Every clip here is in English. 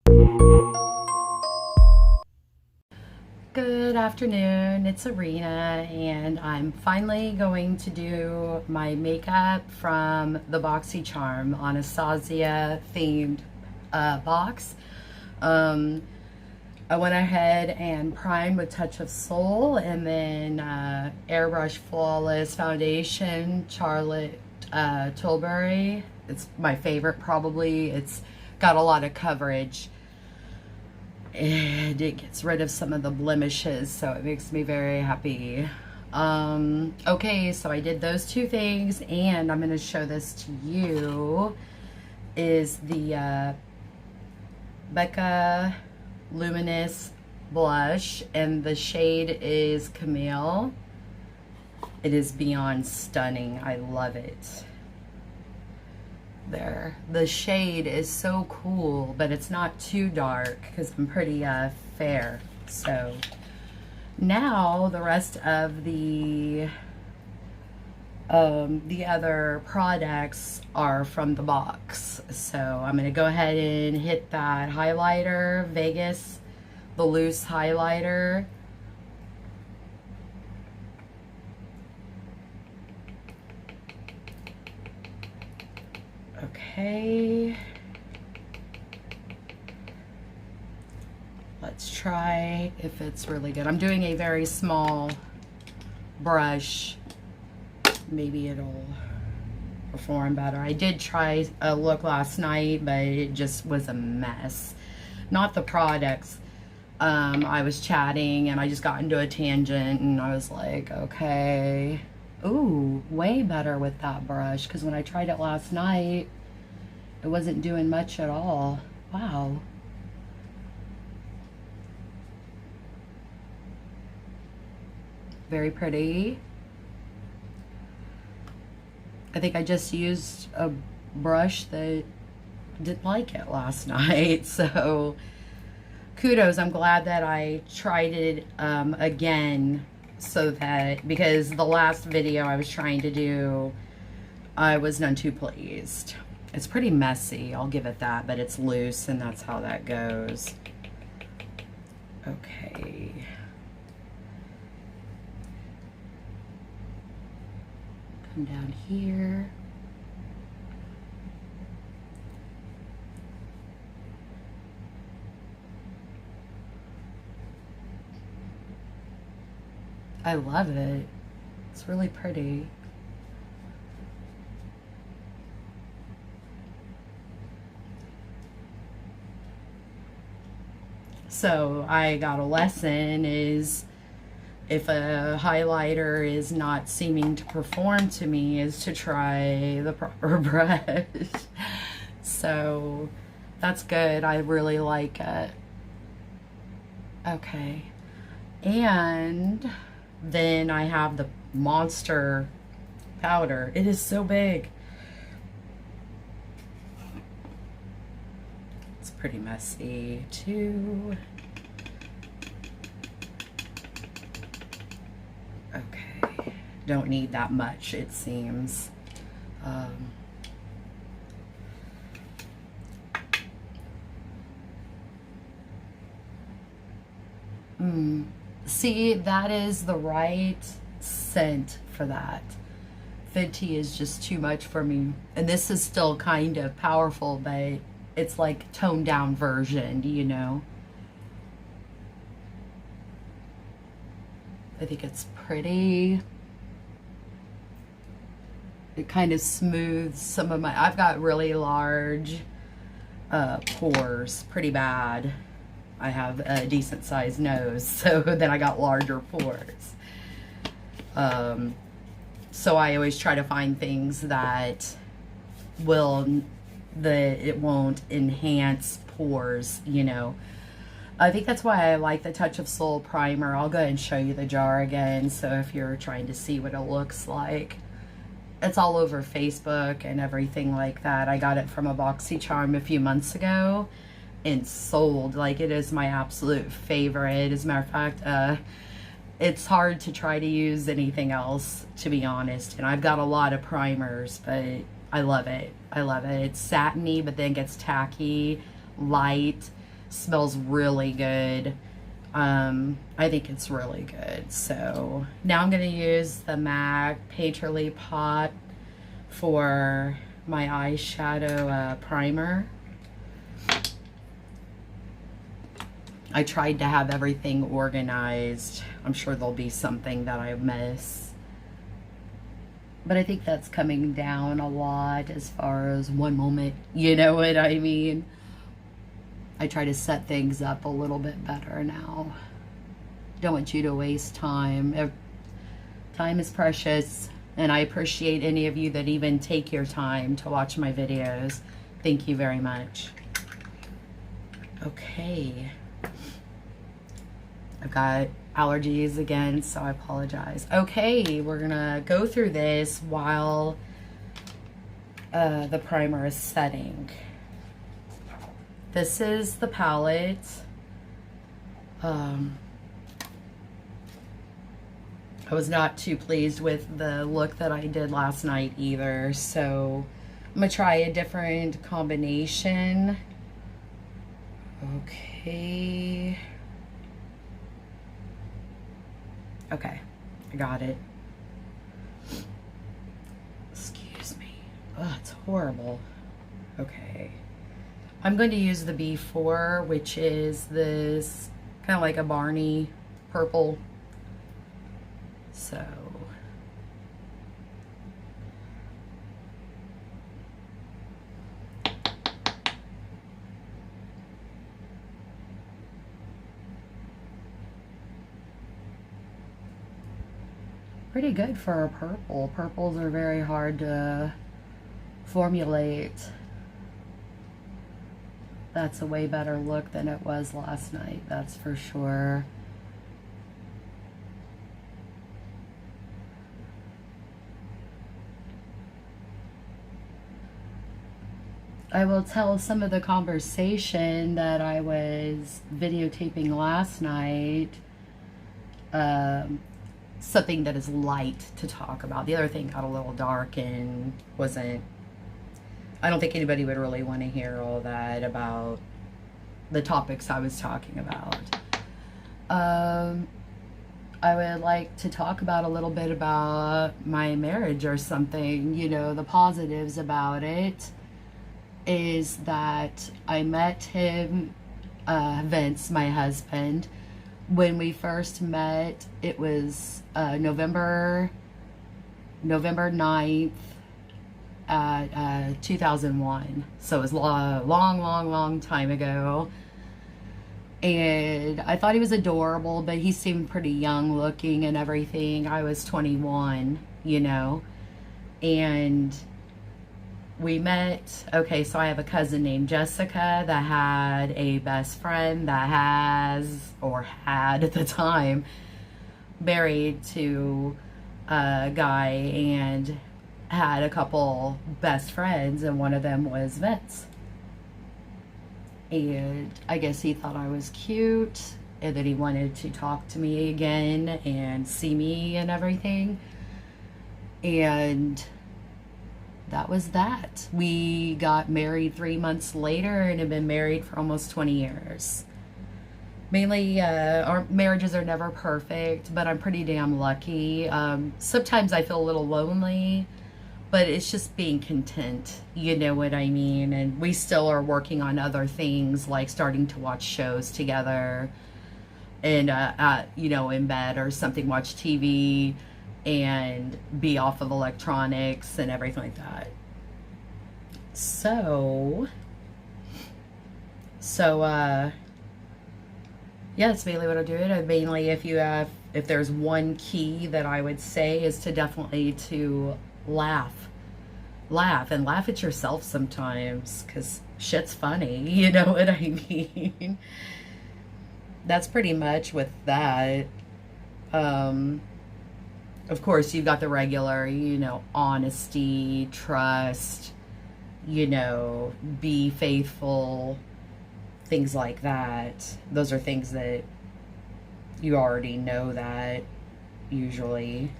Good afternoon, it's Arena, and I'm finally going to do my makeup from the Boxycharm Anastasia themed box. I went ahead and primed with Touch of Soul, and then Airbrush Flawless Foundation, Charlotte Tilbury. It's my favorite probably. It's got a lot of coverage. And it gets rid of some of the blemishes, so it makes me very happy. Okay, so I did those two things, and I'm going to show this to you. Is the Becca Luminous blush, and the shade is Camille. It is beyond stunning. I love it. There, the shade is so cool, but it's not too dark because I'm pretty fair. So now the rest of the other products are from the box. So I'm gonna go ahead and hit that highlighter, Vegas, the loose highlighter. Okay, let's try if it's really good. I'm doing a very small brush. Maybe it'll perform better. I did try a look last night, but it just was a mess. Not the products. I was chatting and I just got into a tangent and I was like, okay. Ooh, way better with that brush, because when I tried it last night, it wasn't doing much at all. Wow. Very pretty. I think I just used a brush that didn't like it last night, so kudos. I'm glad that I tried it again, so that, because the last video I was trying to do, I was none too pleased. It's pretty messy, I'll give it that, but it's loose, and that's how that goes. Okay. Come down here. I love it. It's really pretty. So I got a lesson is, if a highlighter is not seeming to perform to me, is to try the proper brush. So that's good. I really like it. Okay. And then I have the Monster powder. It is so big. It's pretty messy too. Okay, don't need that much, it seems. See, that is the right scent for that. Fenty is just too much for me. And this is still kind of powerful, but it's like toned down version, you know? I think it's pretty. It kind of smooths some of my, I've got really large pores, pretty bad. I have a decent sized nose, so then I got larger pores. So I always try to find things that it won't enhance pores, you know. I think that's why I like the Touch of Soul primer. I'll go ahead and show you the jar again, so if you're trying to see what it looks like. It's all over Facebook and everything like that. I got it from a Boxycharm a few months ago and sold. Like, it is my absolute favorite. As a matter of fact, it's hard to try to use anything else, to be honest. And I've got a lot of primers, but I love it. I love it. It's satiny, but then gets tacky, light. Smells really good. I think it's really good. So now I'm going to use the MAC Painterly Pot for my eyeshadow primer. I tried to have everything organized. I'm sure there'll be something that I miss. But I think that's coming down a lot as far as one moment. You know what I mean? I try to set things up a little bit better now. Don't want you to waste time. Time is precious, and I appreciate any of you that even take your time to watch my videos. Thank you very much. Okay. I've got allergies again, so I apologize. Okay, we're gonna go through this while the primer is setting. This is the palette. I was not too pleased with the look that I did last night either, so I'm gonna try a different combination. Okay. Okay, I got it. Excuse me. Oh, it's horrible. Okay. I'm going to use the B4, which is this kind of like a Barney purple. So pretty good for a purple. Purples are very hard to formulate. That's a way better look than it was last night, that's for sure. I will tell some of the conversation that I was videotaping last night. Something that is light to talk about. The other thing got a little dark and wasn't, I don't think anybody would really want to hear all that about the topics I was talking about. I would like to talk about a little bit about my marriage or something. You know, the positives about it is that I met him, Vince, my husband. When we first met, it was November 9th, 2001. So it was a long time ago. And I thought he was adorable, but he seemed pretty young looking and everything. I was 21, you know. And we met, okay, so I have a cousin named Jessica that had a best friend that has, or had at the time, married to a guy and had a couple best friends, and one of them was Vince. And I guess he thought I was cute and that he wanted to talk to me again and see me and everything. And that was that. We got married 3 months later and have been married for almost 20 years. Mainly, our marriages are never perfect, but I'm pretty damn lucky. Sometimes I feel a little lonely, but it's just being content, you know what I mean? And we still are working on other things, like starting to watch shows together and, you know, in bed or something, watch TV and be off of electronics and everything like that. So yeah, that's mainly what I do. Mainly, if there's one key that I would say, is to definitely to laugh and laugh at yourself sometimes, because shit's funny, you know what I mean? That's pretty much with that. Of course, you've got the regular, you know, honesty, trust, you know, be faithful, things like that. Those are things that you already know that, usually.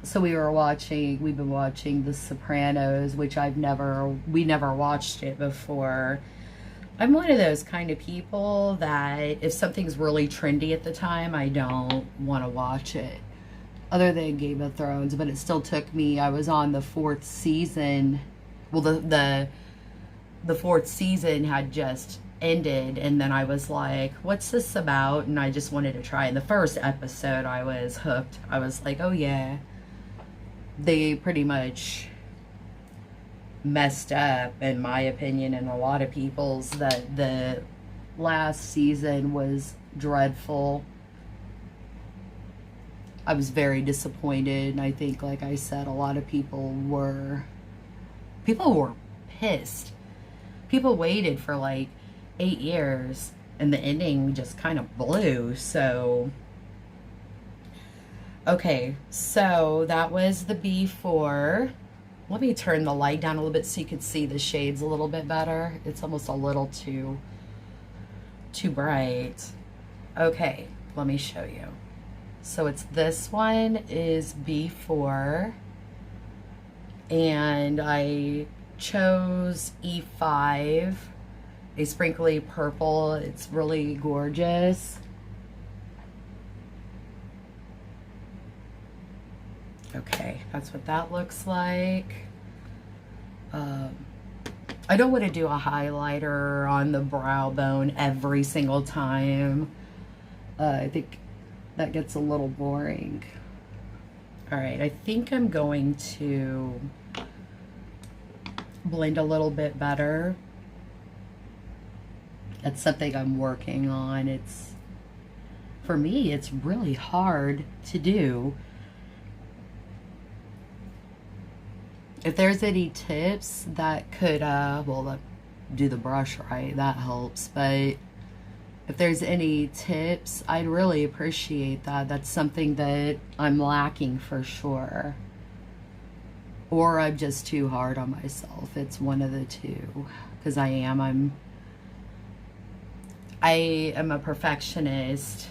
So we've been watching The Sopranos, which we never watched it before. I'm one of those kind of people that if something's really trendy at the time, I don't want to watch it. Other than Game of Thrones, but it still took me, I was on the 4th season. Well, the 4th season had just ended, and then I was like, what's this about? And I just wanted to try. In the first episode, I was hooked. I was like, oh yeah. They pretty much messed up, in my opinion, and a lot of people's, that the last season was dreadful. I was very disappointed, and I think, like I said, a lot of people were pissed. People waited for like 8 years, and the ending just kind of blew. So okay, so that was the B4. Let me turn the light down a little bit so you can see the shades a little bit better. It's almost a little too bright. Okay, let me show you. So it's this one is B4, and I chose E5, a sprinkly purple. It's really gorgeous. Okay, that's what that looks like. I don't want to do a highlighter on the brow bone every single time. I think that gets a little boring. All right, I think I'm going to blend a little bit better. That's something I'm working on. For me, it's really hard to do. If there's any tips that could, well, do the brush right, that helps. But if there's any tips, I'd really appreciate that. That's something that I'm lacking for sure. Or I'm just too hard on myself. It's one of the two. Because I am a perfectionist,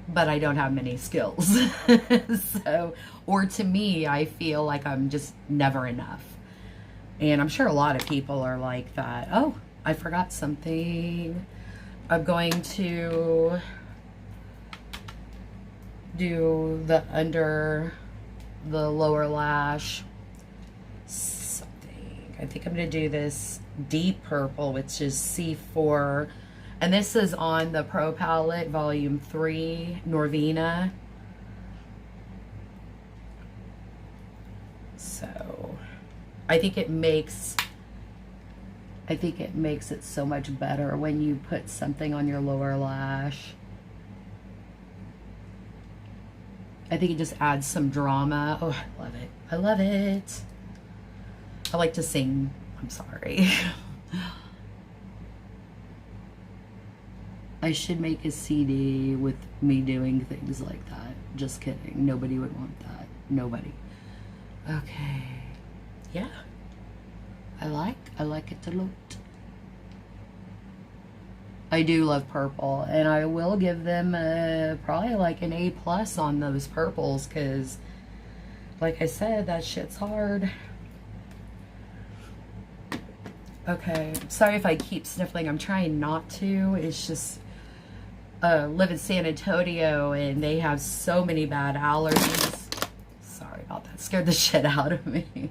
but I don't have many skills. So, or to me, I feel like I'm just never enough. And I'm sure a lot of people are like that. Oh, I forgot something. I'm going to do the under the lower lash something. I think I'm going to do this deep purple, which is C4. And this is on the Pro Palette Volume 3, Norvina. So, I think it makes it so much better when you put something on your lower lash. I think it just adds some drama. Oh, I love it. I love it. I like to sing. I'm sorry. I should make a CD with me doing things like that. Just kidding. Nobody would want that. Nobody. Okay. Yeah. I like it a lot. I do love purple, and I will give them probably like an A+ on those purples, because like I said, that shit's hard. Okay, sorry if I keep sniffling. I'm trying not to. It's just live in San Antonio, and they have so many bad allergies. Sorry about that. Scared the shit out of me.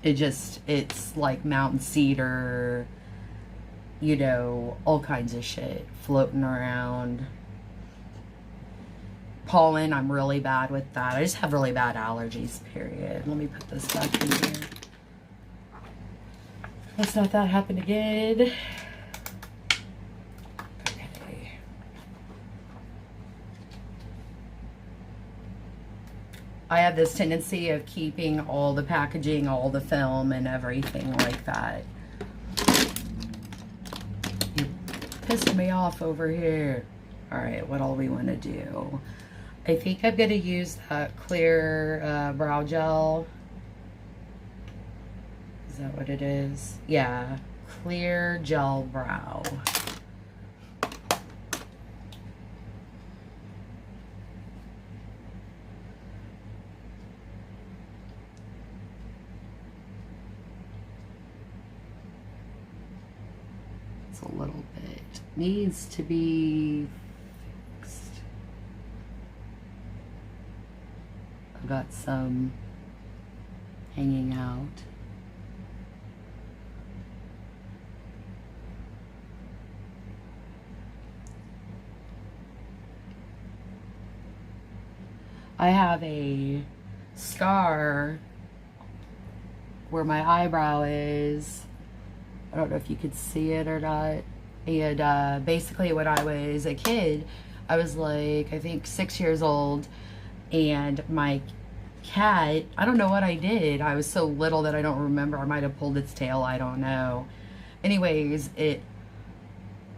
It's like mountain cedar, you know, all kinds of shit floating around. Pollen, I'm really bad with that. I just have really bad allergies, period. Let me put this back in here. Let's not that happen again. Okay. I have this tendency of keeping all the packaging, all the film, and everything like that. You're pissing me off over here. All right, what all we want to do? I think I'm going to use that clear brow gel. Is that what it is? Yeah, clear gel brow. a little bit. Needs to be fixed. I've got some hanging out. I have a scar where my eyebrow is. I don't know if you could see it or not. And basically when I was a kid, I was like, I think 6 years old, and my cat, I don't know what I did. I was so little that I don't remember. I might have pulled its tail, I don't know. Anyways, it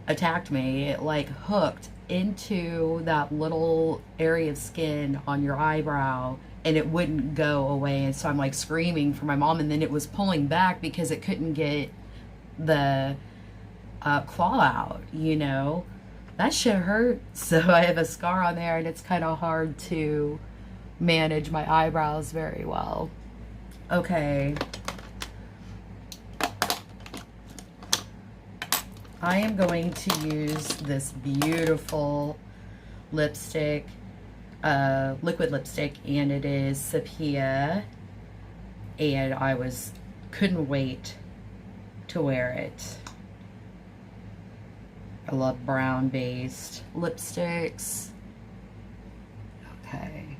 attacked me. It like hooked into that little area of skin on your eyebrow, and it wouldn't go away. And so I'm like screaming for my mom, and then it was pulling back because it couldn't get the claw out, you know. That shit hurt. So I have a scar on there, and it's kind of hard to manage my eyebrows very well. Okay. I am going to use this beautiful lipstick, liquid lipstick, and it is Sepia, and I couldn't wait to wear it. I love brown based lipsticks. Okay.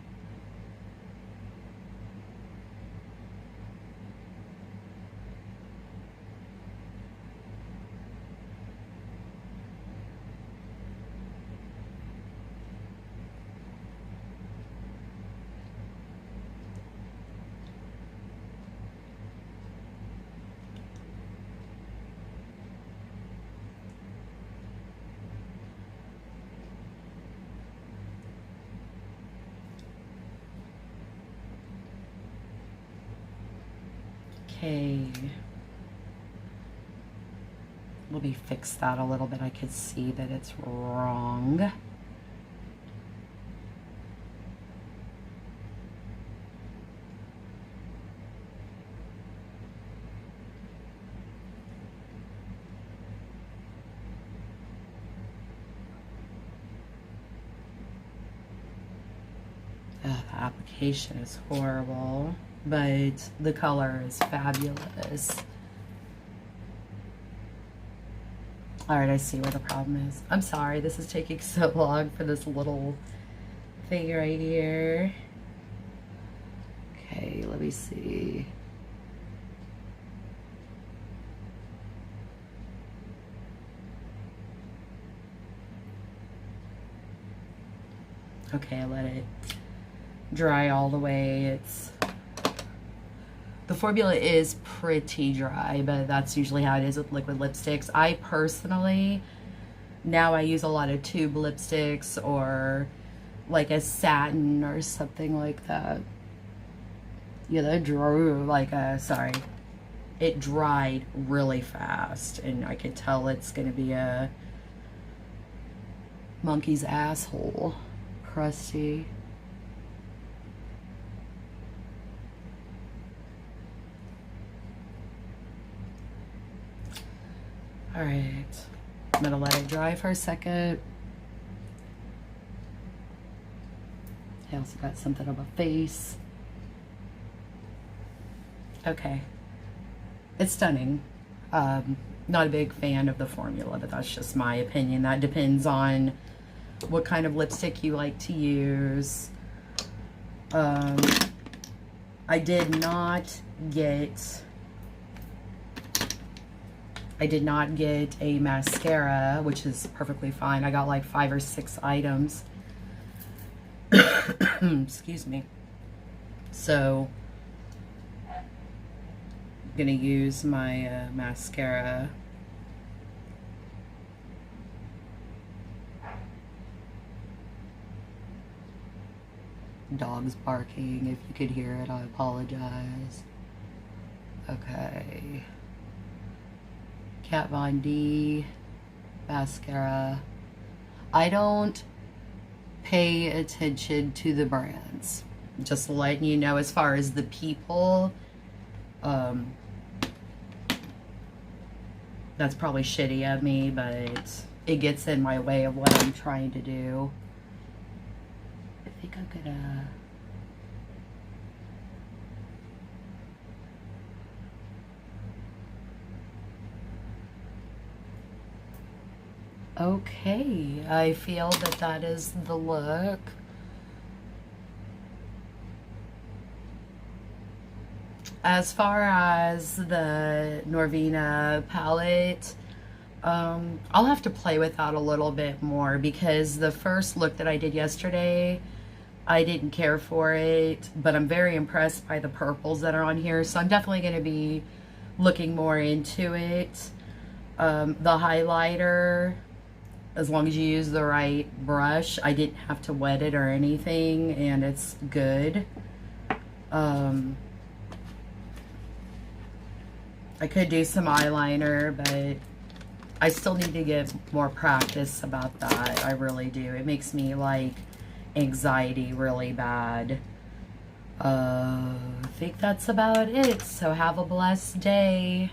Okay, let me fix that a little bit. I could see that it's wrong. The application is horrible, but the color is fabulous. All right, I see where the problem is. I'm sorry, this is taking so long for this little thing right here. Okay, let me see. Okay, I let it dry all the way. The formula is pretty dry, but that's usually how it is with liquid lipsticks. I personally, now I use a lot of tube lipsticks or like a satin or something like that. Yeah, that drew it dried really fast, and I could tell it's gonna be a monkey's asshole. Crusty. All right, I'm gonna let it dry for a second. I also got something on my face. Okay, it's stunning. Not a big fan of the formula, but that's just my opinion. That depends on what kind of lipstick you like to use. I did not get a mascara, which is perfectly fine. I got like 5 or 6 items. Excuse me. So I'm gonna use my mascara. Dog's barking. If you could hear it, I apologize. Okay. Kat Von D mascara. I don't pay attention to the brands. Just letting you know, as far as the people, That's probably shitty of me, but it gets in my way of what I'm trying to do. I think I could, okay, I feel that that is the look. As far as the Norvina palette, I'll have to play with that a little bit more, because the first look that I did yesterday, I didn't care for it, but I'm very impressed by the purples that are on here, so I'm definitely going to be looking more into it. The highlighter, as long as you use the right brush, I didn't have to wet it or anything, and it's good. I could do some eyeliner, but I still need to get more practice about that. I really do. It makes me like anxiety really bad. I think that's about it. So have a blessed day.